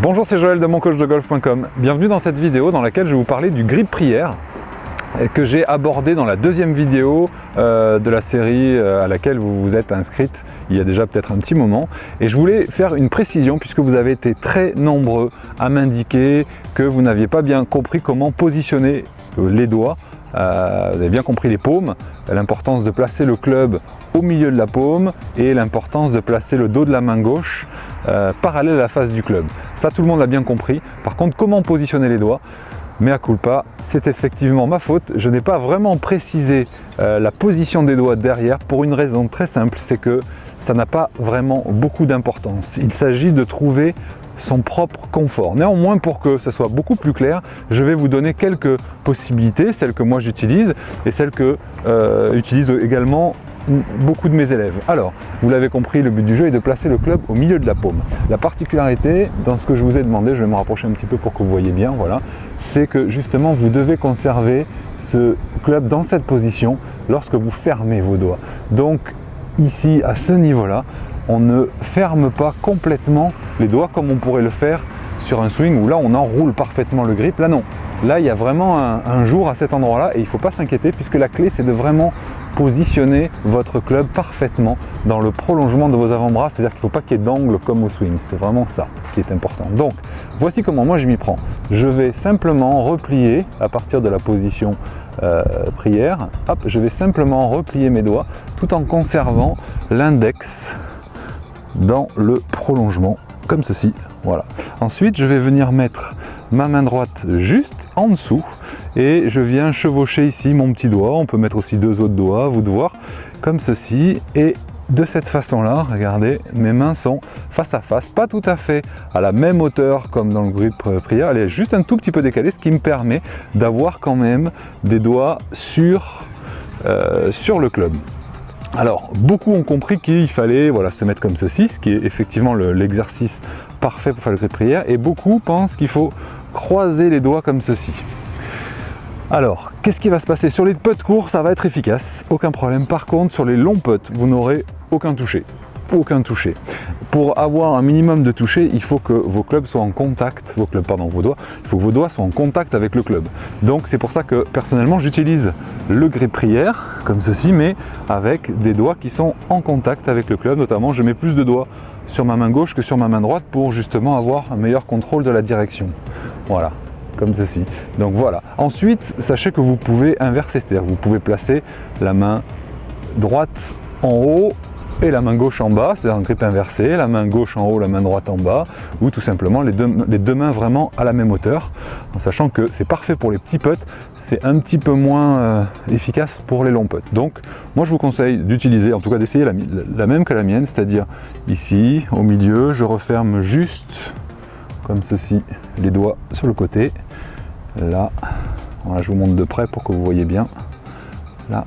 Bonjour, c'est Joël de moncoachdegolf.com. Bienvenue dans cette vidéo dans laquelle je vais vous parler du grip prière que j'ai abordé dans la deuxième vidéo de la série à laquelle vous vous êtes inscrite il y a déjà peut-être un petit moment. Et je voulais faire une précision puisque vous avez été très nombreux à m'indiquer que vous n'aviez pas bien compris comment positionner les doigts. Vous avez bien compris les paumes, l'importance de placer le club au milieu de la paume et l'importance de placer le dos de la main gauche parallèle à la face du club. Ça, tout le monde l'a bien compris. Par contre, comment positionner les doigts? Mea culpa, c'est effectivement ma faute. Je n'ai pas vraiment précisé la position des doigts derrière pour une raison très simple, c'est que ça n'a pas vraiment beaucoup d'importance. Il s'agit de trouver son propre confort. Néanmoins, pour que ce soit beaucoup plus clair, je vais vous donner quelques possibilités, celles que moi j'utilise et celles que utilisent également beaucoup de mes élèves. Alors, vous l'avez compris, le but du jeu est de placer le club au milieu de la paume. La particularité dans ce que je vous ai demandé, je vais me rapprocher un petit peu pour que vous voyez bien, voilà, c'est que justement vous devez conserver ce club dans cette position lorsque vous fermez vos doigts. Donc ici, à ce niveau-là, on ne ferme pas complètement les doigts comme on pourrait le faire sur un swing où là on enroule parfaitement le grip. Là non, là il y a vraiment un jour à cet endroit-là et il ne faut pas s'inquiéter puisque la clé c'est de vraiment positionner votre club parfaitement dans le prolongement de vos avant-bras, c'est-à-dire qu'il ne faut pas qu'il y ait d'angle comme au swing, c'est vraiment ça qui est important. Donc voici comment moi je m'y prends. Je vais simplement replier à partir de la position prière, hop, je vais simplement replier mes doigts tout en conservant l'index dans le prolongement comme ceci, voilà. Ensuite je vais venir mettre ma main droite juste en dessous et je viens chevaucher ici mon petit doigt, on peut mettre aussi deux autres doigts, à vous de voir, comme ceci, et de cette façon là, regardez, mes mains sont face à face, pas tout à fait à la même hauteur comme dans le grip prière, elle est juste un tout petit peu décalée, ce qui me permet d'avoir quand même des doigts sur le club. Alors, beaucoup ont compris qu'il fallait se mettre comme ceci, ce qui est effectivement l'exercice parfait pour faire le grip prière, et beaucoup pensent qu'il faut croiser les doigts comme ceci. Alors, qu'est-ce qui va se passer? Sur les putts courts, ça va être efficace, aucun problème. Par contre, sur les longs putts, vous n'aurez aucun toucher. Aucun toucher. Pour avoir un minimum de toucher, il faut que vos clubs soient en contact, vos doigts, il faut que vos doigts soient en contact avec le club. Donc c'est pour ça que personnellement j'utilise le grip prière comme ceci, mais avec des doigts qui sont en contact avec le club. Notamment, je mets plus de doigts sur ma main gauche que sur ma main droite pour justement avoir un meilleur contrôle de la direction. Voilà, comme ceci. Donc voilà. Ensuite, sachez que vous pouvez inverser, c'est-à-dire que vous pouvez placer la main droite en haut et la main gauche en bas, c'est-à-dire un grip inversé, la main gauche en haut, la main droite en bas, ou tout simplement les deux mains vraiment à la même hauteur, en sachant que c'est parfait pour les petits putts, c'est un petit peu moins efficace pour les longs putts. Donc moi je vous conseille d'utiliser, en tout cas d'essayer la même que la mienne, c'est-à-dire ici, au milieu, je referme juste comme ceci, les doigts sur le côté, là, voilà, je vous montre de près pour que vous voyez bien, là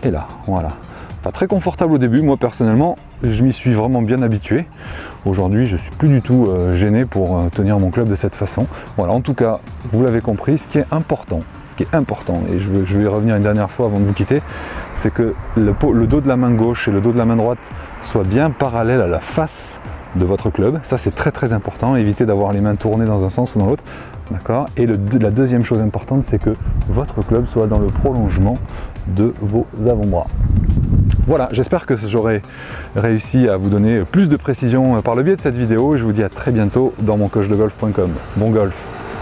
et là, voilà. Pas très confortable au début, moi personnellement je m'y suis vraiment bien habitué. Aujourd'hui je suis plus du tout gêné pour tenir mon club de cette façon. Voilà, en tout cas vous l'avez compris, ce qui est important et je vais y revenir une dernière fois avant de vous quitter, c'est que le dos de la main gauche et le dos de la main droite soient bien parallèles à la face de votre club. Ça c'est très très important, évitez d'avoir les mains tournées dans un sens ou dans l'autre. D'accord. Et la deuxième chose importante, c'est que votre club soit dans le prolongement de vos avant-bras. Voilà, j'espère que j'aurai réussi à vous donner plus de précision par le biais de cette vidéo et je vous dis à très bientôt dans moncoachdegolf.com. Bon golf!